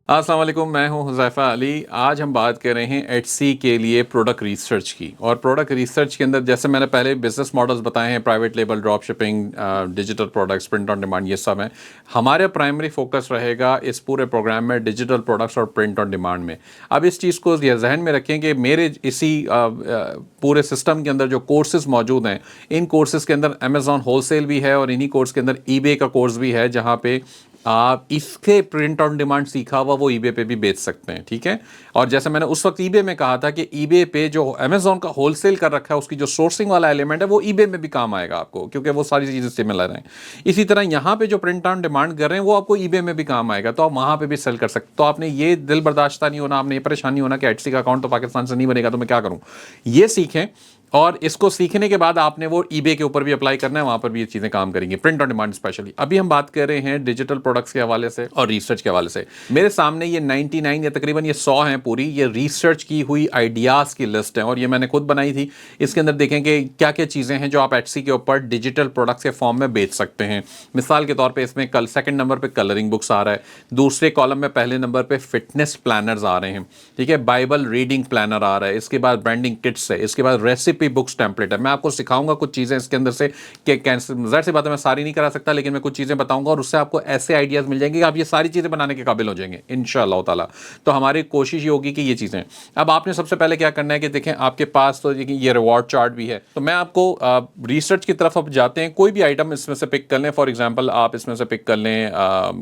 अस्सलाम वालेकुम, मैं हूं हुज़ैफ़ा अली। आज हम बात कर रहे हैं एटसी के लिए प्रोडक्ट रिसर्च की। और प्रोडक्ट रिसर्च के अंदर जैसे मैंने पहले बिजनेस मॉडल्स बताए हैं, private label, drop shipping, digital products, print on demand, ये सब हैं। हमारे प्राइमरी फोकस रहेगा इस पूरे प्रोग्राम में डिजिटल प्रोडक्ट्स और प्रिंट ऑन डिमांड में। अब इस चीज़ को ये जहन में रखें कि मेरे इसी पूरे सिस्टम के अंदर जो कोर्सेज मौजूद हैं, इन कोर्सेज के अंदर अमेज़ॉन होलसेल भी है और इन्हीं कोर्स के अंदर ईबे का कोर्स भी है, जहाँ पे आप इसके प्रिंट ऑन डिमांड सीखा हुआ वो ईबे पे भी बेच सकते हैं। ठीक है। और जैसे मैंने उस वक्त ईबे में कहा था कि ईबे पे जो अमेज़ॉन का होलसेल कर रखा है, उसकी जो सोर्सिंग वाला एलिमेंट है वो ईबे में भी काम आएगा आपको, क्योंकि वो सारी चीज़ें सिमिलर हैं। इसी तरह यहाँ पे जो प्रिंट ऑन डिमांड कर रहे हैं वो आपको ईबे में भी काम आएगा, तो आप वहाँ पे भी सेल कर सकते। तो आपने ये दिल बर्दाश्त नहीं होना, आपने ये परेशानी होना कि एटसी का अकाउंट तो पाकिस्तान से नहीं बनेगा, तो मैं क्या करूँ। ये सीखें, और इसको सीखने के बाद आपने वो ईबे के ऊपर भी अप्लाई करना है, वहां पर भी ये चीजें काम करेंगी, प्रिंट ऑन डिमांड स्पेशली। अभी हम बात कर रहे हैं डिजिटल प्रोडक्ट्स के हवाले से और रिसर्च के हवाले से। मेरे सामने ये 99 या तकरीबन ये 100 हैं पूरी, ये रिसर्च की हुई आइडियाज की लिस्ट है और ये मैंने खुद बनाई थी। इसके अंदर देखें कि क्या क्या चीजें हैं जो आप एटसी के ऊपर डिजिटल प्रोडक्ट्स के फॉर्म में बेच सकते हैं। मिसाल के तौर पर इसमें कल सेकंड नंबर पर कलरिंग बुक्स आ रहा है, दूसरे कॉलम में पहले नंबर पर फिटनेस प्लानर्स आ रहे हैं, ठीक है, बाइबल रीडिंग प्लानर आ रहा है, इसके बाद ब्रांडिंग किट्स है, इसके बाद रेसिपी बुक्स टेम्पलेट है। मैं आपको सिखाऊंगा कुछ चीज़ें इसके अंदर से कि ज़ाहिर सी बात है मैं सारी नहीं करा सकता, लेकिन मैं कुछ चीज़ें बताऊंगा और उससे आपको ऐसे आइडियाज़ मिल जाएंगे कि आप ये सारी चीज़ें बनाने के काबिल हो जाएंगे इंशाअल्लाह ताला। तो हमारी कोशिश ये होगी कि ये चीज़ें, अब आपने सबसे पहले क्या करना है कि देखें आपके पास तो ये रिवॉर्ड चार्ट भी है। तो मैं आपको रिसर्च की तरफ अब जाते हैं, कोई भी आइटम इसमें से पिक कर लें। फॉर एग्जाम्पल आप इसमें से पिक कर लें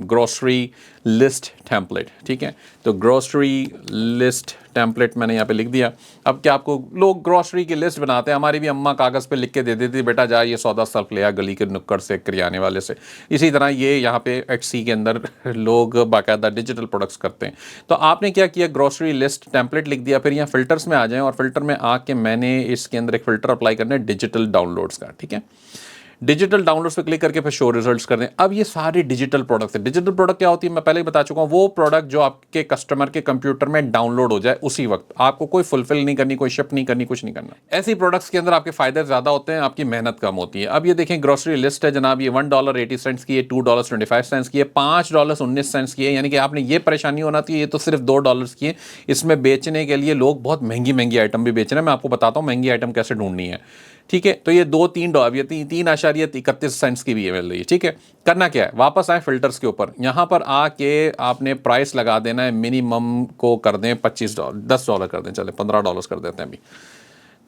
ग्रोसरी लिस्ट टेम्पलेट, ठीक है। तो ग्रोसरी लिस्ट टेम्पलेट मैंने यहाँ पे लिख दिया। अब क्या आपको लोग ग्रोसरी की लिस्ट बनाते हैं, हमारी भी अम्मा कागज़ पे लिख के दे देती, बेटा जा ये सौदा सर्फ ले आ गली के नुक्कड़ से करियाने वाले से। इसी तरह ये यहाँ पे एटसी के अंदर लोग बाकायदा डिजिटल प्रोडक्ट्स करते हैं। तो आपने क्या किया, ग्रोसरी लिस्ट टेम्पलेट लिख दिया। फिर यहाँ फिल्टर्स में आ जाएं और फिल्टर में आके मैंने इसके अंदर एक फ़िल्टर अप्लाई करना है डिजिटल डाउनलोड्स का, ठीक है। डिजिटल डाउनलोड्स पे क्लिक करके फिर शो रिजल्ट्स कर दें। अब ये सारे डिजिटल प्रोडक्ट्स हैं। डिजिटल प्रोडक्ट क्या होती है मैं पहले ही बता चुका हूँ, वो प्रोडक्ट जो आपके कस्टमर के कंप्यूटर में डाउनलोड हो जाए उसी वक्त, आपको कोई फुलफिल नहीं करनी, कोई शिप नहीं करनी, कुछ नहीं करना। ऐसी प्रोडक्ट्स के अंदर आपके फायदे ज्यादा होते हैं, आपकी मेहनत कम होती है। अब ये देखें ग्रोसरी लिस्ट है जनाब, ये $1.80 की है, $2.25 की है, $5.19 की है, यानी कि आपने ये परेशानी होना थी, ये तो सिर्फ $2 की है। इसमें बेचने के लिए लोग बहुत महंगी महंगी आइटम भी बेच रहे हैं, मैं आपको बताता हूँ महंगी आइटम कैसे ढूंढनी है, ठीक है। तो ये $2-3, ये 3.31 की भी मिल रही है, ठीक है। करना क्या है, वापस आए फिल्टर्स के ऊपर, यहां पर आके आपने प्राइस लगा देना है, मिनिमम को कर दें $25, $10 कर दें, चले $15 कर देते हैं अभी।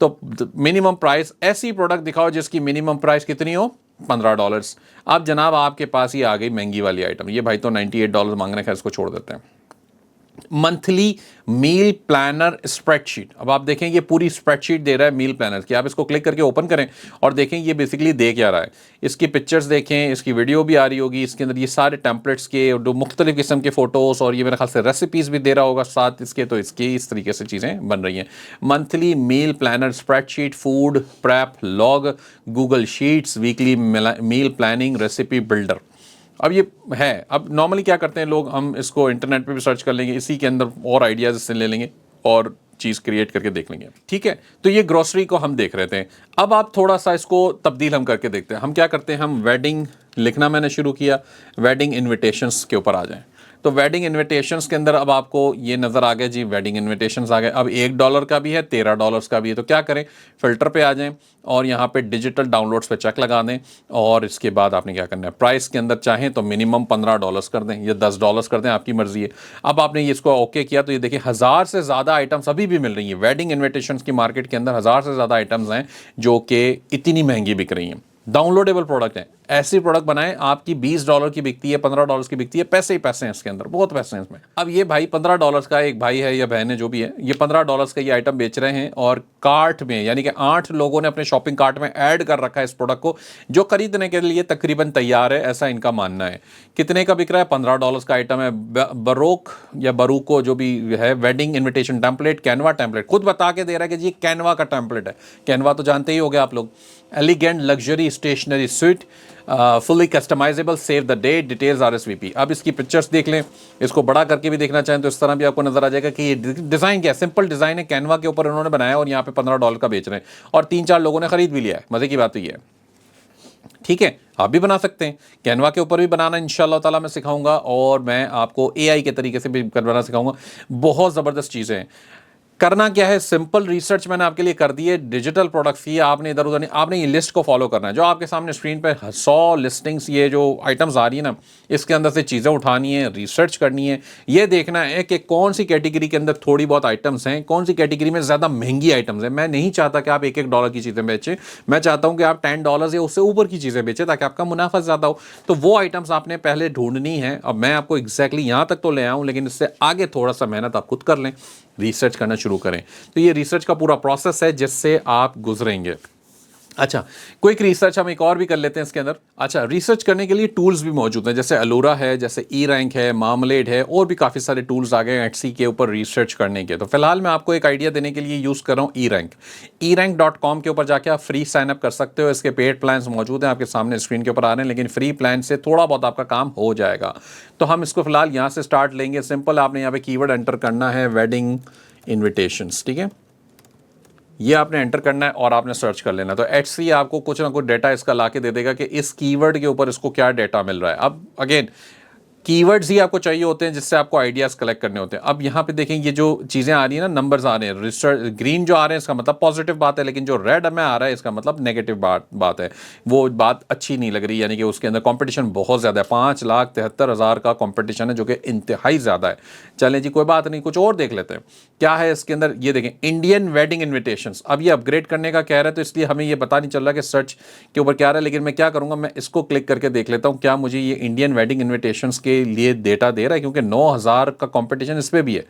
तो मिनिमम प्राइस, ऐसी प्रोडक्ट दिखाओ जिसकी मिनिमम प्राइस कितनी हो, $15। अब जनाब आपके पास ये आ गई महंगी वाली आइटम, ये भाई तो $98 मांग रहे हैं, इसको छोड़ देते हैं। मंथली मील प्लानर स्प्रेडशीट, अब आप देखें ये पूरी स्प्रेडशीट दे रहा है मील प्लानर की। आप इसको क्लिक करके ओपन करें और देखें ये बेसिकली दे क्या रहा है। इसकी पिक्चर्स देखें, इसकी वीडियो भी आ रही होगी, इसके अंदर ये सारे टेम्पलेट्स के जो मुख्तलिफ किस्म के फोटोज़ और ये मेरे ख्याल से रेसिपीज़ भी दे रहा होगा साथ इसके, तो इसकी इस तरीके से चीज़ें बन रही हैं। Monthly meal planner spreadsheet, food prep log, Google sheets, weekly meal planning, recipe builder. अब ये है, अब नॉर्मली क्या करते हैं लोग, हम इसको इंटरनेट पे भी सर्च कर लेंगे, इसी के अंदर और आइडियाज़ इससे ले लेंगे और चीज़ क्रिएट करके देख लेंगे, ठीक है। तो ये ग्रोसरी को हम देख रहे थे। अब आप थोड़ा सा इसको तब्दील हम करके देखते हैं। हम क्या करते हैं, हम वेडिंग लिखना मैंने शुरू किया, वेडिंग इन्विटेशंस के ऊपर आ जाएं। तो वेडिंग इन्विटेशंस के अंदर अब आपको ये नज़र आ गया जी, वेडिंग इन्विटेशंस आ गए। अब $1 का भी है, $13 का भी है। तो क्या करें, फिल्टर पे आ जाएं और यहाँ पे डिजिटल डाउनलोड्स पे चेक लगा दें और इसके बाद आपने क्या करना है, प्राइस के अंदर चाहें तो मिनिमम $15 कर दें या $10 कर दें, आपकी मर्जी है। अब आपने ये इसको ओके किया तो ये देखिए 1000 से ज़्यादा आइटम्स अभी भी मिल रही हैं। वेडिंग इन्विटेशंस की मार्केट के अंदर 1000 से ज़्यादा आइटम्स हैं जो कि इतनी महंगी बिक रही हैं। डाउनलोडेबल प्रोडक्ट है, ऐसी प्रोडक्ट बनाएं आपकी $20 की बिकती है, $15 की बिकती है, पैसे ही पैसे हैं इसके अंदर, बहुत पैसे हैं इसमें। अब ये भाई $15 का, एक भाई है या बहन है जो भी है, ये $15 का ये आइटम बेच रहे हैं और कार्ट में, यानी कि 8 लोगों ने अपने शॉपिंग कार्ट में ऐड कर रखा है इस प्रोडक्ट को, जो खरीदने के लिए तकरीबन तैयार है, ऐसा इनका मानना है। कितने का बिक रहा है, $15 का आइटम है। बरोक या बरूको जो भी है, wedding invitation template, Canva template, खुद बता के दे रहा है कि जी कैनवा का टेम्पलेट है। कैनवा तो जानते ही होंगे आप लोग। Elegant luxury stationery suite, fully customizable, save the date, details RSVP। अब इसकी पिक्चर्स देख लें, इसको बड़ा करके भी देखना चाहें तो इस तरह भी आपको नजर आ जाएगा कि ये डिज़ाइन क्या है, सिंपल डिज़ाइन है, कैनवा के ऊपर उन्होंने बनाया और यहाँ पे $15 का बेच रहे हैं और 3-4 लोगों ने खरीद भी लिया है। मज़े की बात तो ये है। ठीक है, आप भी बना सकते हैं। कैनवा के ऊपर भी बनाना इंशाल्लाह ताला मैं सिखाऊंगा, और मैं आपको एआई के तरीके से भी बनाना सिखाऊंगा। बहुत ज़बरदस्त चीज़ें हैं। करना क्या है, सिंपल रिसर्च मैंने आपके लिए कर दी है। डिजिटल प्रोडक्ट्स की आपने इधर उधर नहीं, आपने ये लिस्ट को फॉलो करना है जो आपके सामने स्क्रीन पे 100 लिस्टिंग्स, ये जो आइटम्स आ रही है ना, इसके अंदर से चीज़ें उठानी है, रिसर्च करनी है। ये देखना है कि कौन सी कैटेगरी के अंदर थोड़ी बहुत आइटम्स हैं, कौन सी कैटेगरी में ज़्यादा महंगी आइटम्स हैं। मैं नहीं चाहता कि आप $1 की चीज़ें बेचें, मैं चाहता हूं कि आप $10 या उससे ऊपर की चीज़ें बेचें ताकि आपका मुनाफा ज़्यादा हो। तो वो आइटम्स आपने पहले ढूंढनी है। अब मैं आपको एग्जैक्टली यहाँ तक तो ले आऊँ, लेकिन इससे आगे थोड़ा सा मेहनत आप खुद कर लें, रिसर्च करना शुरू करें। तो ये रिसर्च का पूरा प्रोसेस है जिससे आप गुजरेंगे। अच्छा, क्विक रिसर्च हम एक और भी कर लेते हैं इसके अंदर। अच्छा, रिसर्च करने के लिए टूल्स भी मौजूद हैं, जैसे अलोरा है, जैसे ई रैंक है, मार्मलेड है, और भी काफ़ी सारे टूल्स आ गए हैं एटसी के ऊपर रिसर्च करने के। तो फिलहाल मैं आपको एक आइडिया देने के लिए यूज़ कर रहा हूँ ई रैंक। erank.com के ऊपर जाके आप फ्री साइन अप कर सकते हो। इसके पेड प्लान्स मौजूद हैं, आपके सामने स्क्रीन के ऊपर आ रहे हैं, लेकिन फ्री प्लान से थोड़ा बहुत आपका काम हो जाएगा। तो हम इसको फिलहाल यहाँ से स्टार्ट लेंगे। सिंपल आपने यहाँ पे कीवर्ड एंटर करना है, वेडिंग इन्विटेशंस, ठीक है, ये आपने एंटर करना है और आपने सर्च कर लेना। तो एटसी आपको कुछ ना कुछ डेटा इसका लाके दे देगा कि इस कीवर्ड के ऊपर इसको क्या डेटा मिल रहा है। अब अगेन कीवर्ड्स ही आपको चाहिए होते हैं जिससे आपको आइडियाज कलेक्ट करने होते हैं। अब यहाँ पे देखें, ये जो चीज़ें आ रही है ना, नंबर्स आ रहे हैं, रिसर्च ग्रीन जो आ रहे हैं इसका मतलब पॉजिटिव बात है, लेकिन जो रेड में आ रहा है इसका मतलब नेगेटिव बात है। वो बात अच्छी नहीं लग रही, यानी कि उसके अंदर कंपटीशन बहुत ज़्यादा है। 5,73,000 का कंपटीशन है जो कि इंतहाई ज़्यादा है। चलें जी, कोई बात नहीं, कुछ और देख लेते हैं क्या है इसके अंदर। ये देखें, इंडियन वेडिंग इन्विटेशंस। अब ये अपग्रेड करने का कह रहा है, तो इसलिए हमें ये पता नहीं चल रहा कि सर्च के ऊपर क्या आ रहा है, लेकिन मैं क्या करूँगा, मैं इसको क्लिक करके देख लेता हूँ क्या मुझे ये इंडियन वेडिंग इन्विटेशंस के लिए डेटा दे रहा है, क्योंकि 9,000 का कंपटीशन इस पे भी है।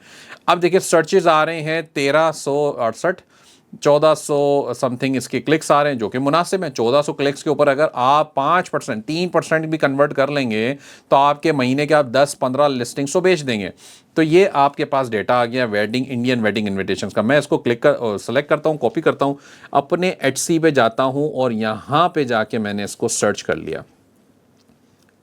अब देखिए, सर्चेज आ रहे हैं 1368, 1400 समथिंग इसके क्लिक्स आ रहे हैं, जो कि मुनासिब है। 1400 क्लिक्स के ऊपर अगर आप 5%, 3% भी कन्वर्ट कर लेंगे तो आपके महीने के आप 10-15 लिस्टिंग्स तो बेच देंगे। तो ये आपके पास डेटा आ गया वेडिंग, इंडियन वेडिंग इन्विटेशंस का। मैं इसको सेलेक्ट करता हूँ, कॉपी करता हूँ, अपने एटसी पे जाता हूँ और यहाँ पे जाके मैंने इसको सर्च कर लिया।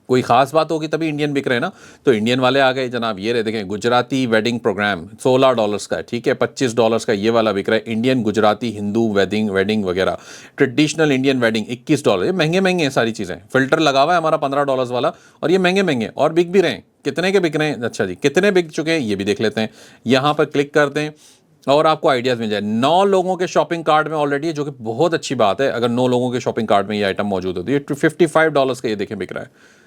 कोई खास बात होगी तभी इंडियन बिक रहे हैं ना, तो इंडियन वाले आ गए जनाब। ये रहे, देखें, गुजराती वेडिंग प्रोग्राम $16 का है, ठीक है, $25 का ये वाला बिक रहा है। इंडियन गुजराती हिंदू वेडिंग वगैरह, ट्रेडिशनल इंडियन वेडिंग $21। ये महंगे महंगे हैं सारी चीज़ें। फिल्टर लगा हुआ है हमारा $15 वाला, और ये महंगे महंगे और बिक भी रहे हैं। कितने के बिक रहे हैं, अच्छा जी, कितने बिक चुके हैं ये भी देख लेते हैं। यहाँ पर क्लिक करते हैं और आपको आइडियाज़ मिल जाए। 9 लोगों के शॉपिंग कार्ड में ऑलरेडी है, जो कि बहुत अच्छी बात है। अगर 9 लोगों के शॉपिंग कार्ड में ये आइटम मौजूद होती है, $55 का ये देखें बिक रहा है।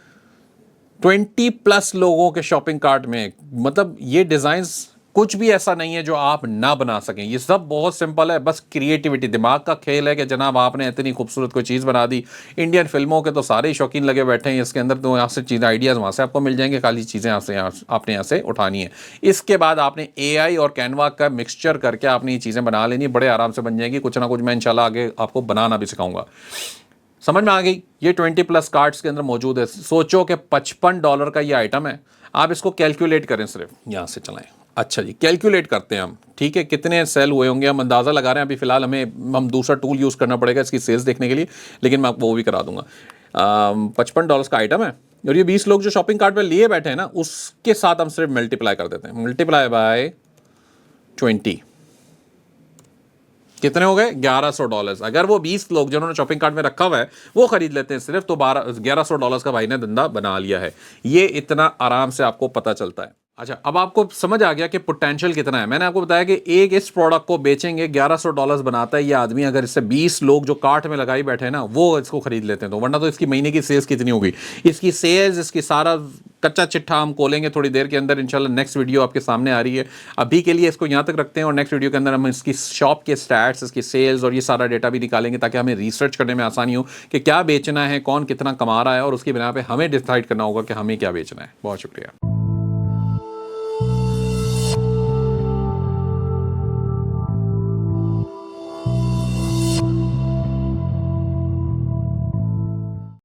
20+ लोगों के शॉपिंग कार्ट में, मतलब ये डिज़ाइंस कुछ भी ऐसा नहीं है जो आप ना बना सकें। ये सब बहुत सिंपल है, बस क्रिएटिविटी, दिमाग का खेल है कि जनाब आपने इतनी खूबसूरत कोई चीज़ बना दी। इंडियन फिल्मों के तो सारे ही शौकीन लगे बैठे हैं इसके अंदर, तो यहाँ से चीज़ें, आइडियाज़ वहाँ से आपको मिल जाएंगे, खाली चीज़ें आपने यहाँ से उठानी है। इसके बाद आपने एआई और कैनवा का मिक्सचर करके आपने ये चीज़ें बना लेनी, बड़े आराम से बन जाएंगी। कुछ ना कुछ मैं इंशाल्लाह आगे आपको बनाना भी सिखाऊंगा। समझ में आ गई? ये 20+ कार्ड्स के अंदर मौजूद है। सोचो कि $55 का ये आइटम है। आप इसको कैलकुलेट करें, सिर्फ यहाँ से चलाएं। अच्छा जी, कैलकुलेट करते हैं हम, ठीक है, कितने सेल हुए होंगे हम अंदाज़ा लगा रहे हैं। अभी फिलहाल हम दूसरा टूल यूज़ करना पड़ेगा इसकी सेल्स देखने के लिए, लेकिन मैं आपको वो भी करा दूंगा। $55 का आइटम है, और ये 20 लोग जो शॉपिंग कार्ट पर लिए बैठे हैं ना, उसके साथ हम सिर्फ मल्टीप्लाई कर देते हैं। मल्टीप्लाई बाय 20, कितने हो गए? $1100। अगर वो 20 लोग जिन्होंने शॉपिंग कार्ट में रखा हुआ है वो खरीद लेते हैं सिर्फ, तो $1100 का भाई ने धंधा बना लिया है। ये इतना आराम से आपको पता चलता है। अच्छा, अब आपको समझ आ गया कि पोटेंशियल कितना है। मैंने आपको बताया कि एक इस प्रोडक्ट को बेचेंगे $1100 बनाता है ये आदमी, अगर इससे 20 लोग जो कार्ट में लगाई बैठे हैं ना वो इसको खरीद लेते हैं, तो वरना तो इसकी महीने की सेल्स कितनी होगी। इसकी सेल्स, इसकी सारा कच्चा चिट्ठा हम खोलेंगे थोड़ी देर के अंदर इंशाल्लाह। नेक्स्ट वीडियो आपके सामने आ रही है। अभी के लिए इसको यहाँ तक रखते हैं, और नेक्स्ट वीडियो के अंदर हम इसकी शॉप के स्टैट्स, इसकी सेल्स और ये सारा डेटा भी निकालेंगे, ताकि हमें रिसर्च करने में आसानी हो कि क्या बेचना है, कौन कितना कमा रहा है, और उसकी बिना पे हमें डिसाइड करना होगा कि हमें क्या बेचना है। बहुत शुक्रिया।